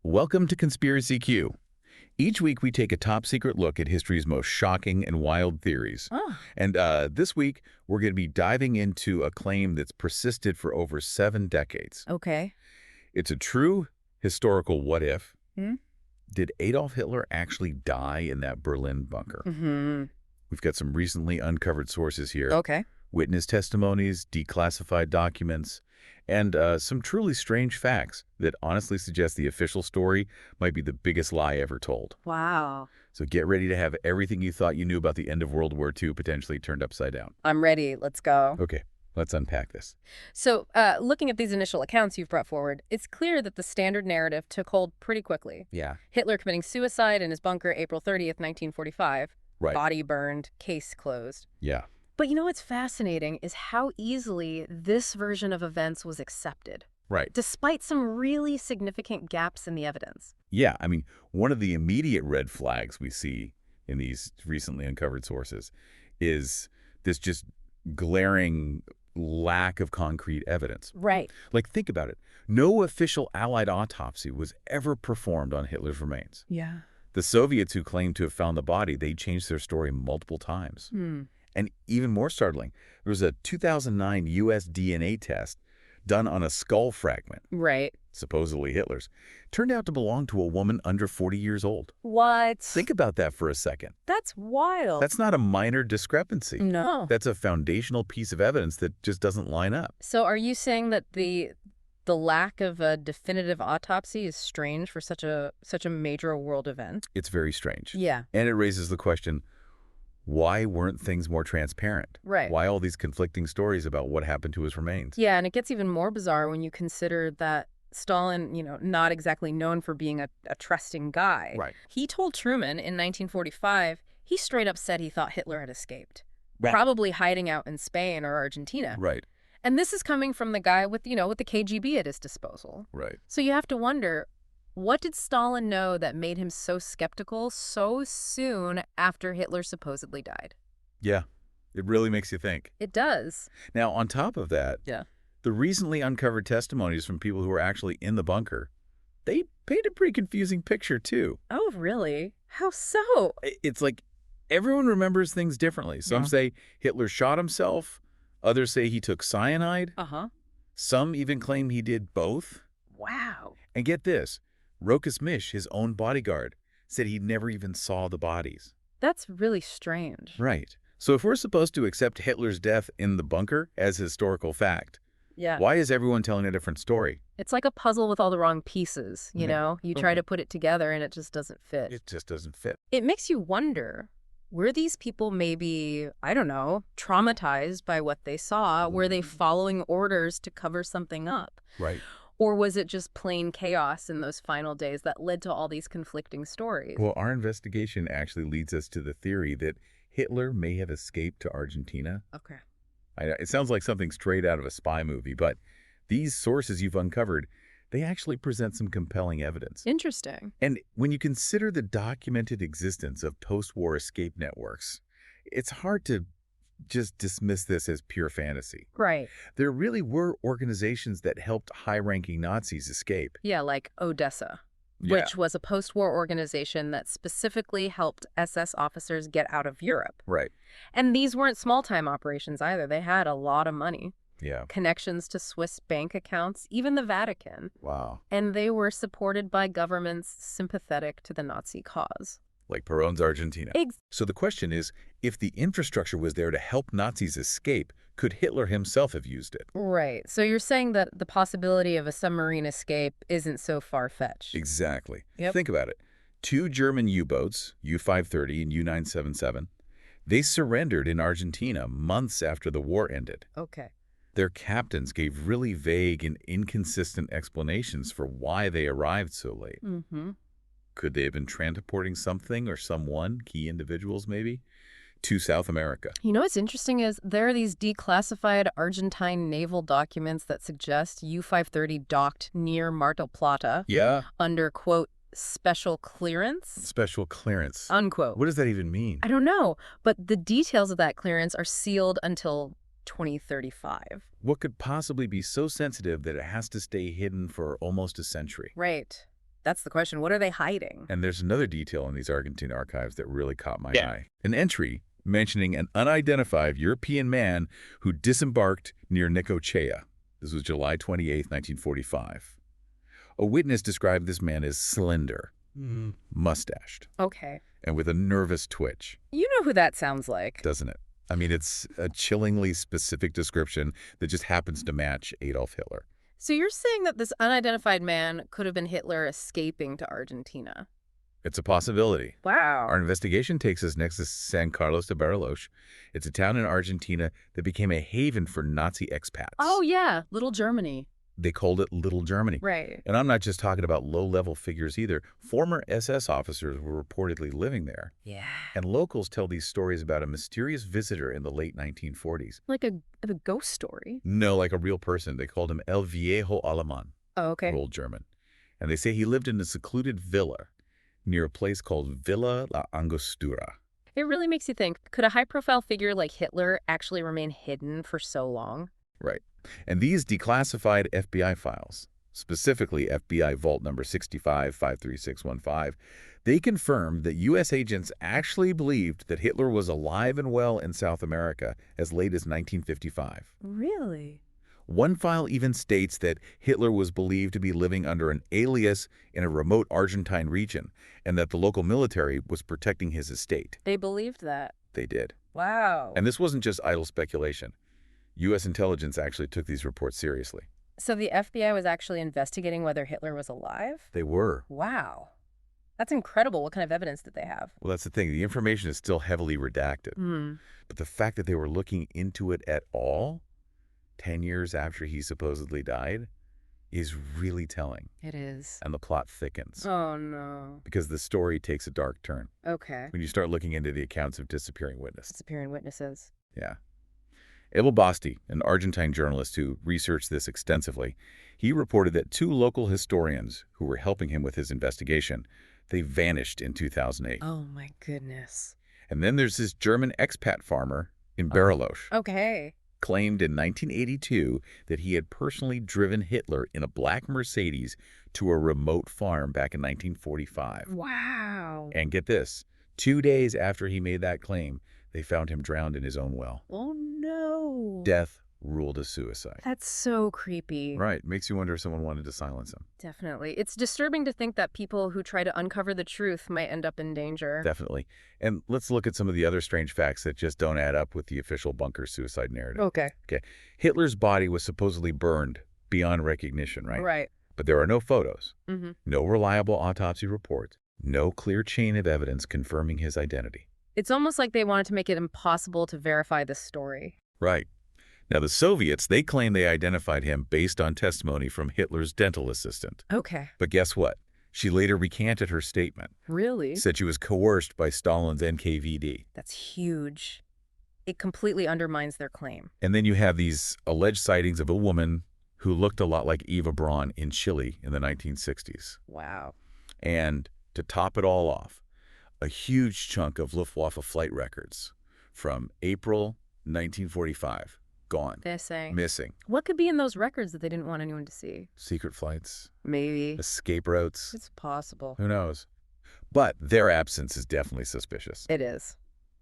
Welcome to Conspiracy Q. Each week we take a top-secret look at history's most shocking and wild theories. Oh, And this week we're going to be diving into a claim that's persisted for over 7 decades. okay. It's a true historical what-if. Hmm? Did Adolf Hitler actually die in that Berlin bunker? Mm-hmm. We've got some recently uncovered sources here. Okay. Witness testimonies, declassified documents, and some truly strange facts that honestly suggest the official story might be the biggest lie ever told. Wow. So get ready to have everything you thought you knew about the end of World War II potentially turned upside down. I'm ready. Let's go. Okay, let's unpack this. So, looking at these initial accounts you've brought forward, it's clear that the standard narrative took hold pretty quickly. Yeah. Hitler committing suicide in his bunker April 30th, 1945. Right. Body burned, case closed. Yeah. But you know what's fascinating is how easily this version of events was accepted, Right. despite some really significant gaps in the evidence. Yeah, I mean, one of the immediate red flags we see in these recently uncovered sources is this just glaring lack of concrete evidence. Right. Like, think about it. No official Allied autopsy was ever performed on Hitler's remains. Yeah. The Soviets who claimed to have found the body, they changed their story multiple times. And even more startling, there was a 2009 U.S. DNA test done on a skull fragment, Right. supposedly Hitler's, turned out to belong to a woman under 40 years old. What? Think about that for a second. That's wild. That's not a minor discrepancy. No. That's a foundational piece of evidence that just doesn't line up. So are you saying that the lack of a definitive autopsy is strange for such a major world event? It's very strange. Yeah. And it raises the question, why weren't things more transparent? Right. Why all these conflicting stories about what happened to his remains? Yeah, and it gets even more bizarre when you consider that Stalin, not exactly known for being a trusting guy. Right. He told Truman in 1945, he straight up said he thought Hitler had escaped, Right. probably hiding out in Spain or Argentina. Right. And this is coming from the guy with the KGB at his disposal. Right. So you have to wonder, what did Stalin know that made him so skeptical so soon after Hitler supposedly died? Yeah. It really makes you think. It does. Now, on top of that, Yeah. the recently uncovered testimonies from people who were actually in the bunker, they paint a pretty confusing picture, too. Oh, really? How so? It's like everyone remembers things differently. Some Yeah. say Hitler shot himself. Others say he took cyanide. Uh-huh. Some even claim he did both. Wow. And get this, Rokas Mish, his own bodyguard, said he never even saw the bodies. That's really strange. Right. So if we're supposed to accept Hitler's death in the bunker as historical fact, Yeah. why is everyone telling a different story? It's like a puzzle with all the wrong pieces, you Yeah. know? You try Okay. to put it together and it just doesn't fit. It just doesn't fit. It makes you wonder, were these people maybe, I don't know, traumatized by what they saw? Were they following orders to cover something up? Right. Or was it just plain chaos in those final days that led to all these conflicting stories? Well, our investigation actually leads us to the theory that Hitler may have escaped to Argentina. Okay. It sounds like something straight out of a spy movie, but these sources you've uncovered, they actually present some compelling evidence. Interesting. And when you consider the documented existence of post-war escape networks, it's hard to just dismiss this as pure fantasy. Right. There really were organizations that helped high-ranking Nazis escape. Yeah, like Odessa, Yeah. which was a post-war organization that specifically helped SS officers get out of Europe. Right. And these weren't small-time operations either. They had a lot of money, Yeah. connections to Swiss bank accounts, even the Vatican. Wow. And they were supported by governments sympathetic to the Nazi cause. Like Perón's Argentina. So the question is, if the infrastructure was there to help Nazis escape, could Hitler himself have used it? Right. So you're saying that the possibility of a submarine escape isn't so far-fetched. Exactly. Yep. Think about it. 2 German U-boats, U-530 and U-977, they surrendered in Argentina months after the war ended. Okay. Their captains gave really vague and inconsistent explanations for why they arrived so late. Mm-hmm. Could they have been transporting something or someone, key individuals maybe, to South America? You know what's interesting is there are these declassified Argentine naval documents that suggest U-530 docked near Mar del Plata Yeah. under, quote, special clearance, Special clearance. unquote. What does that even mean? I don't know, but the details of that clearance are sealed until 2035. What could possibly be so sensitive that it has to stay hidden for almost a century? Right. That's the question. What are they hiding? And there's another detail in these Argentine archives that really caught my Yeah. eye. An entry mentioning an unidentified European man who disembarked near Necochea. This was July 28, 1945. A witness described this man as slender, mustached, Okay. and with a nervous twitch. You know who that sounds like. Doesn't it? I mean, it's a chillingly specific description that just happens to match Adolf Hitler. So you're saying that this unidentified man could have been Hitler escaping to Argentina? It's a possibility. Wow. Our investigation takes us next to San Carlos de Bariloche. It's a town in Argentina that became a haven for Nazi expats. Oh, yeah. Little Germany. They called it Little Germany. Right. And I'm not just talking about low-level figures either. Former SS officers were reportedly living there. Yeah. And locals tell these stories about a mysterious visitor in the late 1940s. Like a ghost story. No, like a real person. They called him El Viejo Alemán, Oh, okay. Old German. And they say he lived in a secluded villa near a place called Villa La Angostura. It really makes you think, could a high-profile figure like Hitler actually remain hidden for so long? Right. And these declassified FBI files, specifically FBI Vault number 65-53615, they confirm that U.S. agents actually believed that Hitler was alive and well in South America as late as 1955. Really? One file even states that Hitler was believed to be living under an alias in a remote Argentine region and that the local military was protecting his estate. They believed that. They did. Wow. And this wasn't just idle speculation. U.S. intelligence actually took these reports seriously. So the FBI was actually investigating whether Hitler was alive? They were. Wow. That's incredible. What kind of evidence did they have? Well, that's the thing. The information is still heavily redacted. But the fact that they were looking into it at all, 10 years after he supposedly died, is really telling. It is. And the plot thickens. Oh, no. Because the story takes a dark turn Okay. when you start looking into the accounts of disappearing witnesses. Disappearing witnesses. Yeah. Abel Basti, an Argentine journalist who researched this extensively, he reported that two local historians who were helping him with his investigation, they vanished in 2008. Oh, my goodness. And then there's this German expat farmer in Bariloche, Okay. claimed in 1982 that he had personally driven Hitler in a black Mercedes to a remote farm back in 1945. Wow. And get this, 2 days after he made that claim, they found him drowned in his own well. Oh, no. Death ruled as suicide. That's so creepy. Right. Makes you wonder if someone wanted to silence him. Definitely. It's disturbing to think that people who try to uncover the truth might end up in danger. Definitely. And let's look at some of the other strange facts that just don't add up with the official bunker suicide narrative. Okay. Hitler's body was supposedly burned beyond recognition, right? Right. But there are no photos, Mm-hmm. no reliable autopsy reports, no clear chain of evidence confirming his identity. It's almost like they wanted to make it impossible to verify this story. Right. Now, the Soviets, they claim they identified him based on testimony from Hitler's dental assistant. Okay. But guess what? She later recanted her statement, Really? said she was coerced by Stalin's NKVD. That's huge. It completely undermines their claim. And then you have these alleged sightings of a woman who looked a lot like Eva Braun in Chile in the 1960s. Wow. And to top it all off, a huge chunk of Luftwaffe flight records from April 1945, gone, They're saying. missing. What could be in those records that they didn't want anyone to see? Secret flights, Maybe. escape routes, It's possible. who knows? But their absence is definitely suspicious. It is.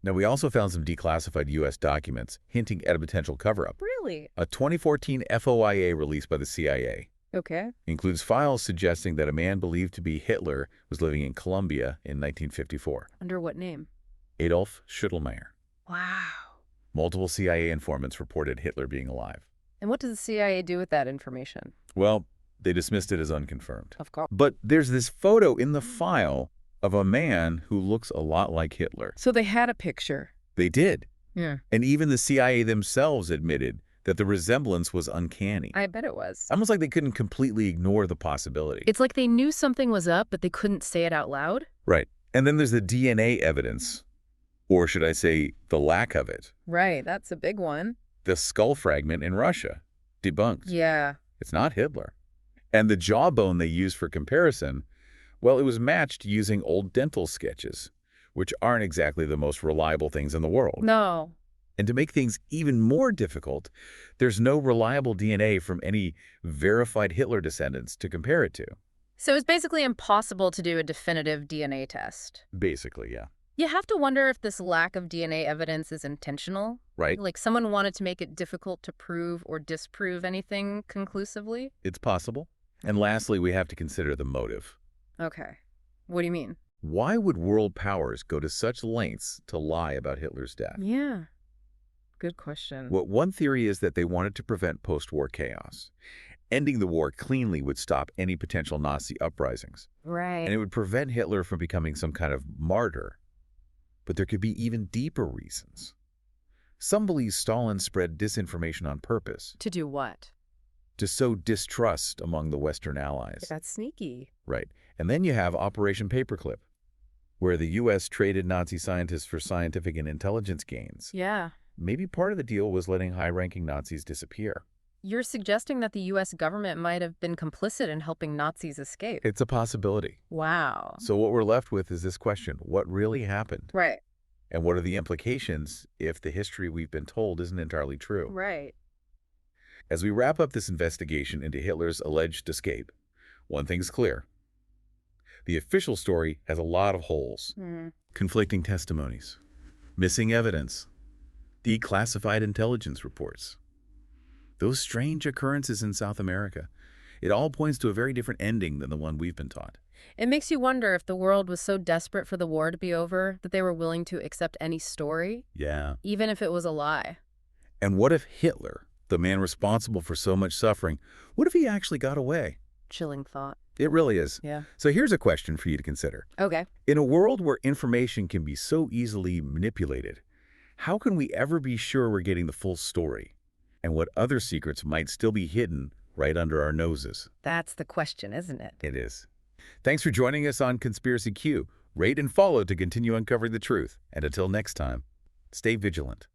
Now, we also found some declassified U.S. documents hinting at a potential cover-up. Really? A 2014 FOIA released by the CIA Okay. includes files suggesting that a man believed to be Hitler was living in Colombia in 1954. Under what name? Adolf Hitler. Wow. Multiple CIA informants reported Hitler being alive. And what does the CIA do with that information? Well, they dismissed it as unconfirmed. Of course. But there's this photo in the file of a man who looks a lot like Hitler. So they had a picture. They did. Yeah. And even the CIA themselves admitted that the resemblance was uncanny. I bet it was. Almost like they couldn't completely ignore the possibility. It's like they knew something was up, but they couldn't say it out loud. Right. And then there's the DNA evidence, or should I say the lack of it. Right. That's a big one. The skull fragment in Russia, debunked. Yeah. It's not Hitler. And the jawbone they used for comparison, well, it was matched using old dental sketches, which aren't exactly the most reliable things in the world. No. And to make things even more difficult, there's no reliable DNA from any verified Hitler descendants to compare it to. So it's basically impossible to do a definitive DNA test. Basically, yeah. You have to wonder if this lack of DNA evidence is intentional. Right? Like someone wanted to make it difficult to prove or disprove anything conclusively. It's possible. And lastly, we have to consider the motive. Okay. What do you mean? Why would world powers go to such lengths to lie about Hitler's death? Yeah. Good question. Well, one theory is that they wanted to prevent post-war chaos. Ending the war cleanly would stop any potential Nazi uprisings, Right. and it would prevent Hitler from becoming some kind of martyr. But there could be even deeper reasons. Some believe Stalin spread disinformation on purpose, To do what? to sow distrust among the Western allies. That's sneaky. Right. And then you have Operation Paperclip, where the U.S. traded Nazi scientists for scientific and intelligence gains. Yeah. Maybe part of the deal was letting high-ranking Nazis disappear. You're suggesting that the U.S. government might have been complicit in helping Nazis escape. It's a possibility. Wow. So what we're left with is this question: what really happened? Right. And what are the implications if the history we've been told isn't entirely true? Right. As we wrap up this investigation into Hitler's alleged escape, one thing's clear. The official story has a lot of holes. Conflicting testimonies, missing evidence, declassified intelligence reports. Those strange occurrences in South America. It all points to a very different ending than the one we've been taught. It makes you wonder if the world was so desperate for the war to be over that they were willing to accept any story, Yeah. even if it was a lie. And what if Hitler, the man responsible for so much suffering, what if he actually got away? Chilling thought. It really is. Yeah. So here's a question for you to consider. Okay. In a world where information can be so easily manipulated, how can we ever be sure we're getting the full story? And what other secrets might still be hidden right under our noses? That's the question, isn't it? It is. Thanks for joining us on Conspiracy Q. Rate and follow to continue uncovering the truth. And until next time, stay vigilant.